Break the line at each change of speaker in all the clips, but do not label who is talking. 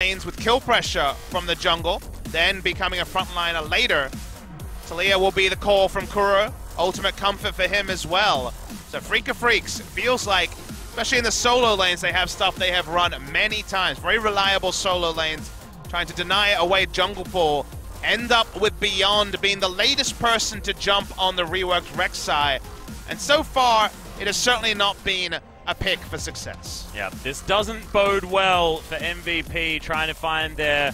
lanes with kill pressure from the jungle, then becoming a frontliner later. Talia will be the call from Kuro. Ultimate comfort for him as well. So Freaka Freaks, it feels like, especially in the solo lanes, they have stuff they have run many times. Very reliable solo lanes, trying to deny away jungle pull. End up with Beyond being the latest person to jump on the reworked Rek'Sai. And so far, it has certainly not been a pick for success.
Yeah, this doesn't bode well for MVP trying to find their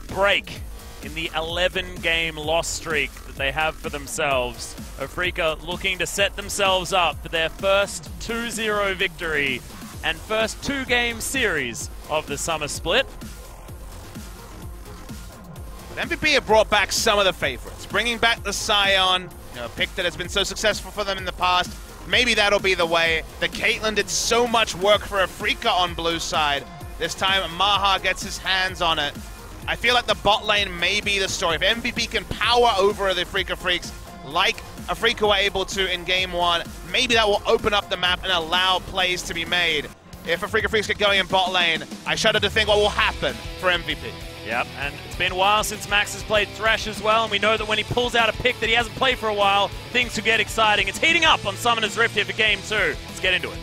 break in the 11-game loss streak that they have for themselves. Freaka looking to set themselves up for their first 2-0 victory and first 2-game series of the summer split.
But MVP have brought back some of the favorites, bringing back the Scion, a pick that has been so successful for them in the past. Maybe that'll be the way. The Caitlyn did so much work for Freaka on blue side. This time, Maha gets his hands on it. I feel like the bot lane may be the story. If MVP can power over the Freaka Freaks like Freaka were able to in Game 1, maybe that will open up the map and allow plays to be made. If Freaka Freaks get going in bot lane, I shudder to think what will happen for MVP.
Yep, and it's been a while since Max has played Thresh as well, and we know that when he pulls out a pick that he hasn't played for a while, things will get exciting. It's heating up on Summoner's Rift here for Game 2. Let's get into it.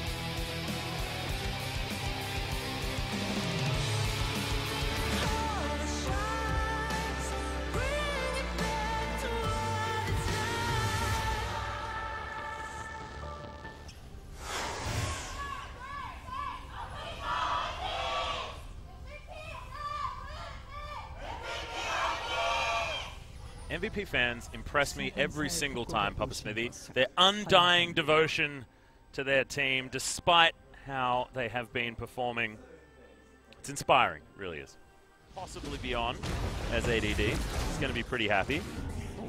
MVP fans impress me every single time, Papa Smithy. Their undying devotion to their team, despite how they have been performing. It's inspiring, really is. Possibly beyond, as ADD. He's going to be pretty happy.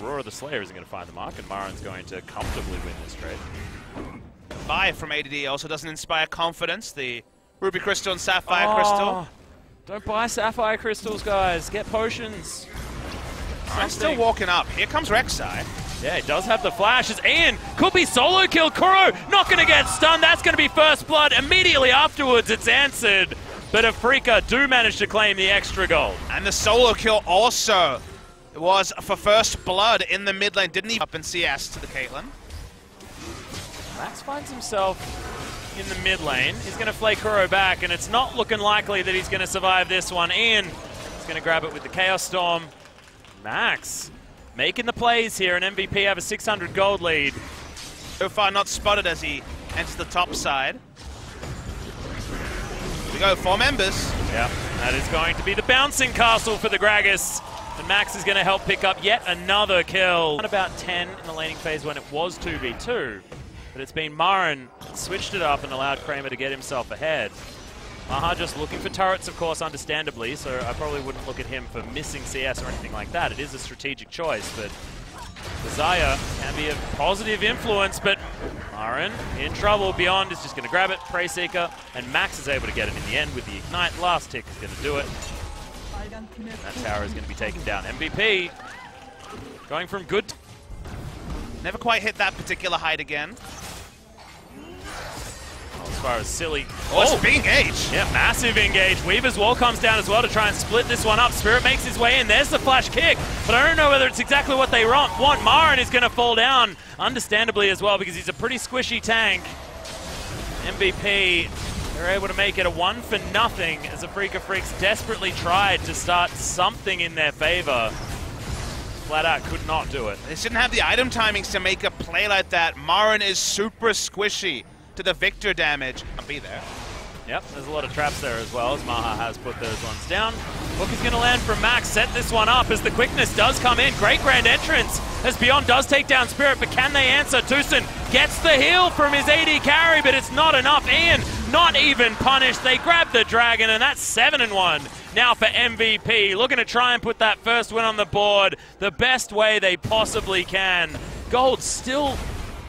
Aurora the Slayer isn't going to find the mark, and MaRin's going to comfortably win this trade.
Buy from ADD also doesn't inspire confidence. The Ruby Crystal and Sapphire Crystal.
Don't buy Sapphire Crystals, guys. Get potions.
I'm still walking up. Here comes Rek'Sai.
Yeah, he does have the flashes. Ian could be solo kill. Kuro not going to get stunned. That's going to be first blood. Immediately afterwards, it's answered. But Freaka do manage to claim the extra gold.
And the solo kill also was for first blood in the mid lane. Didn't even up in CS to the Caitlyn.
Max finds himself in the mid lane. He's going to flay Kuro back, and it's not looking likely that he's going to survive this one. Ian is going to grab it with the Chaos Storm. Max making the plays here, and MVP have a 600 gold lead.
So far not spotted as he enters the top side. We go 4 members.
Yeah, that is going to be the bouncing castle for the Gragas. And Max is going to help pick up yet another kill. About 10 in the laning phase when it was 2v2. But it's been MaRin switched it up and allowed Kramer to get himself ahead. Maha just looking for turrets, of course, understandably, so I probably wouldn't look at him for missing CS or anything like that. It is a strategic choice, but Desire can be a positive influence, but MaRin in trouble. Beyond is just going to grab it, Prey Seeker, and Max is able to get it in the end with the Ignite. Last tick is going to do it. That tower is going to be taken down. MVP going from good.
Never quite hit that particular height again.
As far as silly.
Oh, being engaged.
Yeah, massive engage. Weaver's wall comes down as well to try and split this one up. Spirit makes his way in. There's the flash kick, but I don't know whether it's exactly what they want. MaRin is going to fall down, understandably as well, because he's a pretty squishy tank. MVP, they're able to make it a 1-for-0 as the Freaka Freaks desperately tried to start something in their favor. Flat out could not do it.
They didn't have the item timings to make a play like that. MaRin is super squishy to the Victor damage. I'll be there.
Yep, there's a lot of traps there as well, as Maha has put those ones down. Hook is going to land from Max, set this one up as the quickness does come in. Great grand entrance as Beyond does take down Spirit, but can they answer? Tucson gets the heal from his AD carry, but it's not enough. Ian not even punished. They grab the dragon, and that's 7-1 now for MVP. Looking to try and put that first win on the board the best way they possibly can. Gold still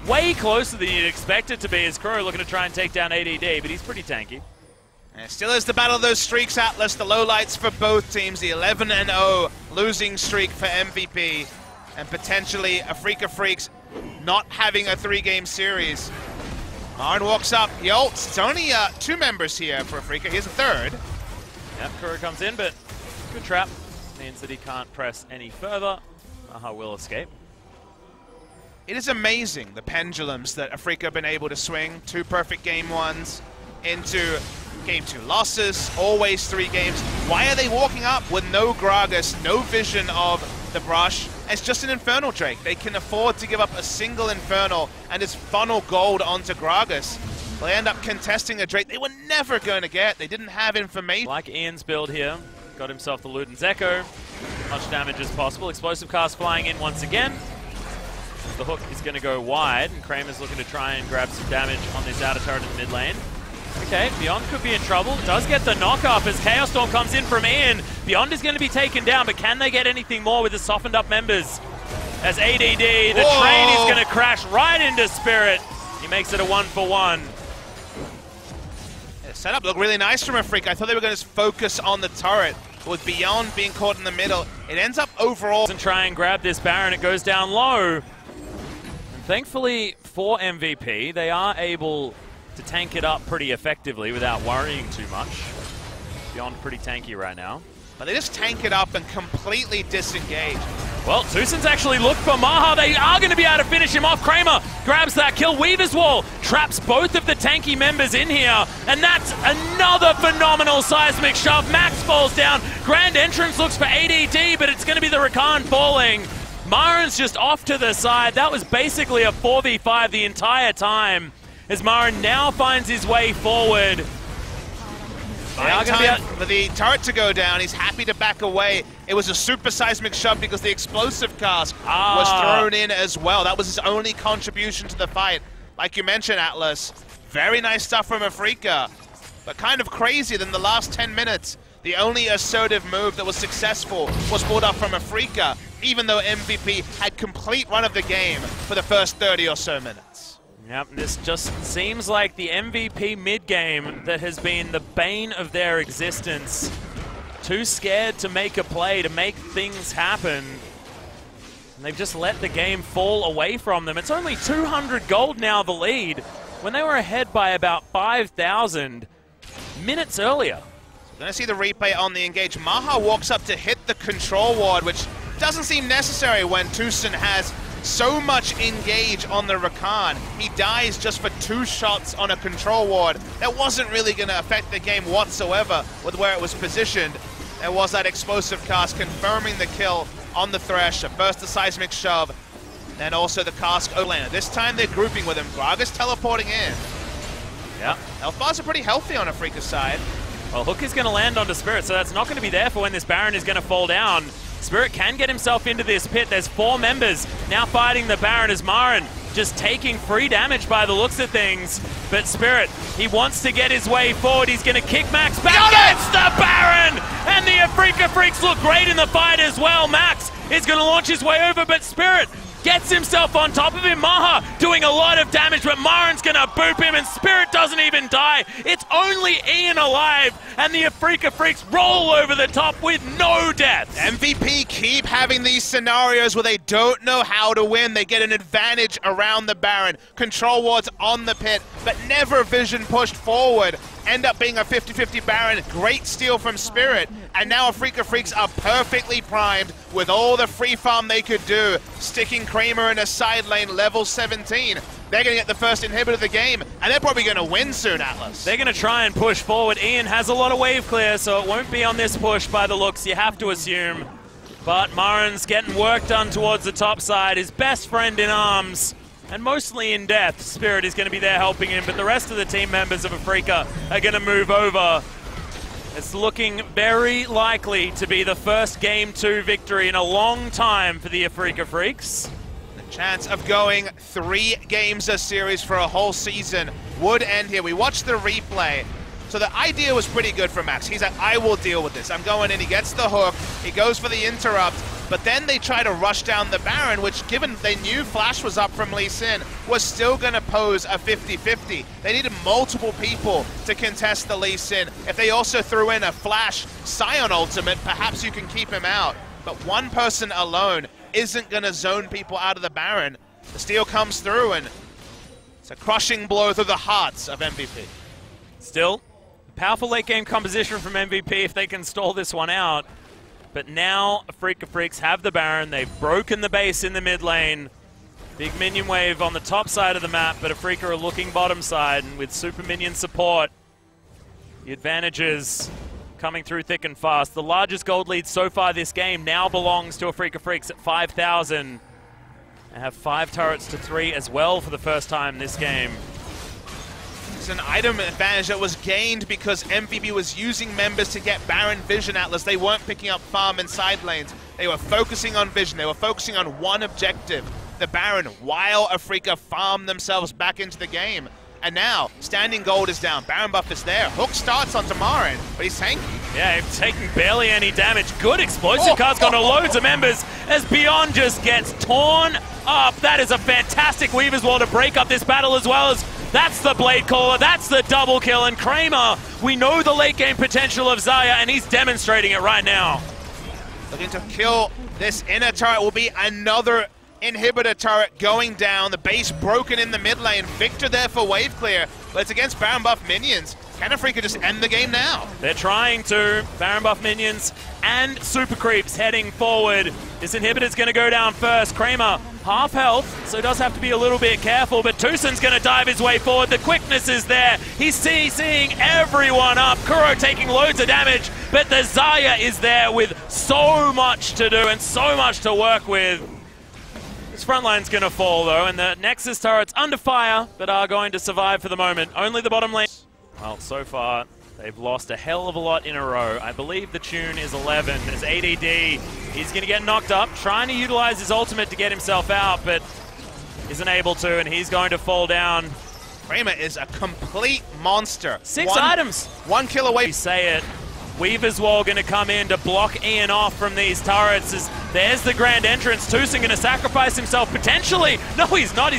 way closer than you'd expect it to be as Kuro looking to try and take down ADD, but he's pretty tanky.
And it still is the battle of those streaks, Atlas. The lowlights for both teams. The 11-0 losing streak for MVP. And potentially a Freaka Freaks not having a 3-game series. MaRin walks up. He ults. It's only 2 members here for Freaka. Here's a third.
Yep, Kuro comes in, but good trap. Means that he can't press any further. Maha will escape.
It is amazing, the pendulums that Afrika have been able to swing. 2 perfect game 1s into game 2 losses, always 3 games. Why are they walking up with no Gragas, no vision of the brush? It's just an Infernal Drake. They can afford to give up a single Infernal and just funnel gold onto Gragas. They end up contesting a Drake they were never going to get. They didn't have information.
Like Ian's build here, got himself the Luden's Echo. Much damage as possible. Explosive cast flying in once again. The hook is going to go wide, and Kramer's looking to try and grab some damage on this outer turret in the mid lane. Okay, Beyond could be in trouble. Does get the knock-up as Chaos Storm comes in from Ian. Beyond is going to be taken down, but can they get anything more with the softened up members? As ADD, the train is going to crash right into Spirit. He makes it a 1-for-1.
The setup looked really nice from Afrika. I thought they were going to focus on the turret. With Beyond being caught in the middle, it ends up overall.
And try and grab this Baron, it goes down low. And thankfully for MVP, they are able to tank it up pretty effectively without worrying too much. Beyond pretty tanky right now.
But they just tank it up and completely disengage.
Well, Tucson's actually looked for Maha. They are going to be able to finish him off. Kramer grabs that kill. Weaver's Wall traps both of the tanky members in here. And that's another phenomenal seismic shove. Max falls down. Grand Entrance looks for ADD, but it's going to be the Rakan falling. MaRin's just off to the side. That was basically a 4v5 the entire time. As MaRin now finds his way forward.
Time for the turret to go down. He's happy to back away. It was a super seismic shove because the explosive cast was thrown in as well. That was his only contribution to the fight. Like you mentioned, Atlas, very nice stuff from Afrika, but kind of crazy than the last 10 minutes. The only assertive move that was successful was pulled up from Afrika, even though MVP had complete run of the game for the first 30 or so minutes.
Yep, this just seems like the MVP mid-game that has been the bane of their existence. Too scared to make a play, to make things happen. And they've just let the game fall away from them. It's only 200 gold now, the lead, when they were ahead by about 5,000 minutes earlier.
We're going to see the replay on the engage. Maha walks up to hit the control ward, which doesn't seem necessary when Tucson has so much engage on the Rakan. He dies just for 2 shots on a control ward. That wasn't really going to affect the game whatsoever with where it was positioned. There was that explosive cast confirming the kill on the Thresh. First the seismic shove, then also the cask O-laner. This time they're grouping with him. Gragas teleporting in.
Yeah.
Health bars are pretty healthy on Afrika's side.
Well, Hook is going to land onto Spirit, so that's not going to be there for when this Baron is going to fall down. Spirit can get himself into this pit. There's 4 members now fighting the Baron as MaRin just taking free damage by the looks of things. But Spirit, he wants to get his way forward. He's going to kick Max back against the Baron! And the Afrika Freaks look great in the fight as well. Max is going to launch his way over, but Spirit gets himself on top of him. Maha doing a lot of damage, but MaRin's going to boop him, and Spirit doesn't even die. It's only Ian alive, and the Afrika Freaks roll over the top with no deaths.
MVP keep having these scenarios where they don't know how to win. They get an advantage around the Baron. Control wards on the pit, but never vision pushed forward. End up being a 50-50 Baron. Great steal from Spirit. And now Afrika Freaks are perfectly primed with all the free farm they could do, sticking Kramer in a side lane, level 17. They're going to get the first inhibit of the game, and they're probably going to win soon, Atlas.
They're going to try and push forward. Ian has a lot of wave clear, so it won't be on this push by the looks, you have to assume. But MaRin's getting work done towards the top side. His best friend in arms, and mostly in death. Spirit is going to be there helping him, but the rest of the team members of Afrika are going to move over. It's looking very likely to be the first Game 2 victory in a long time for the Afrika Freaks.
The chance of going 3 games a series for a whole season would end here. We watched the replay. So the idea was pretty good for Max. He's like, I will deal with this. I'm going in, he gets the hook, he goes for the interrupt, but then they try to rush down the Baron, which given they knew Flash was up from Lee Sin, was still gonna pose a 50-50. They needed multiple people to contest the Lee Sin. If they also threw in a Flash Scion ultimate, perhaps you can keep him out. But one person alone isn't gonna zone people out of the Baron. The steal comes through and it's a crushing blow through the hearts of MVP.
Still, Powerful late game composition from MVP if they can stall this one out. But now Afrika Freaks have the Baron. They've broken the base in the mid lane. Big minion wave on the top side of the map, but Afrika are looking bottom side, and with super minion support, the advantages coming through thick and fast. The largest gold lead so far this game now belongs to Afrika Freaks at 5,000. They have 5 turrets to 3 as well for the first time this game.
It's an item advantage that was gained because MVP was using members to get Baron Vision Atlas. They weren't picking up farm and side lanes. They were focusing on Vision. They were focusing on one objective, the Baron, while Afrika farmed themselves back into the game. And now, standing gold is down. Baron buff is there. Hook starts onto MaRin, but he's tanky.
Yeah, taking barely any damage. Good explosive card's gone to loads of members as Beyond just gets torn up. That is a fantastic Weaver's Wall to break up this battle, as well as that's the Blade Caller, that's the double kill. And Kramer, we know the late game potential of Xayah, and he's demonstrating it right now.
Looking to kill this inner turret will be another inhibitor turret going down. The base broken in the mid lane. Victor there for wave clear, but it's against Baron buff minions. Can Afrika just end the game now?
They're trying to. Baron buff minions and super creeps heading forward. This inhibitor's going to go down first. Kramer, half health, so does have to be a little bit careful, but Tucson's going to dive his way forward. The quickness is there. He's seeing everyone up. Kuro taking loads of damage, but the Xayah is there with so much to do and so much to work with. This front line's going to fall, though, and the Nexus turrets under fire, but are going to survive for the moment. Only the bottom lane. Well, so far, they've lost a hell of a lot in a row. I believe the tune is 11. As ADD, he's going to get knocked up, trying to utilize his ultimate to get himself out, but isn't able to, and he's going to fall down.
Kramer is a complete monster.
6 items.
1 kill away.
We say it. Weaver's Wall going to come in to block Ian off from these turrets. As there's the grand entrance. Tucson going to sacrifice himself potentially. No, he's not.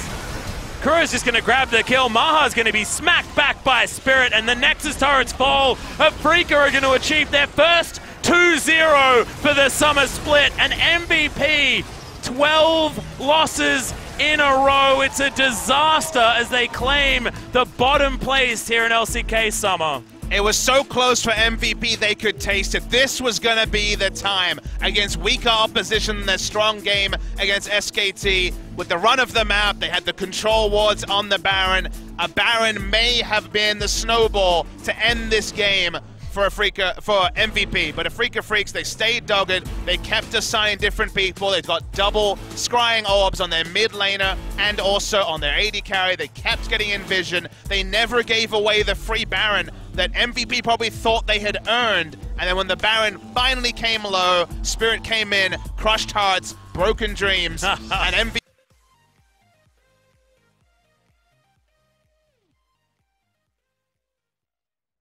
Kuro's just going to grab the kill. Maha's going to be smacked back by Spirit, and the Nexus turrets fall. Afrika are going to achieve their first 2-0 for the summer split. And MVP, 12 losses in a row. It's a disaster as they claim the bottom place here in LCK Summer.
It was so close for MVP they could taste it. This was going to be the time against weaker opposition in their strong game against SKT. With the run of the map, they had the control wards on the Baron. A Baron may have been the snowball to end this game for MVP, but Afrika Freaks, they stayed dogged. They kept assigning different people. They got double scrying orbs on their mid laner and also on their AD carry. They kept getting in vision. They never gave away the free Baron that MVP probably thought they had earned. And then when the Baron finally came low, Spirit came in, crushed hearts, broken dreams, and MVP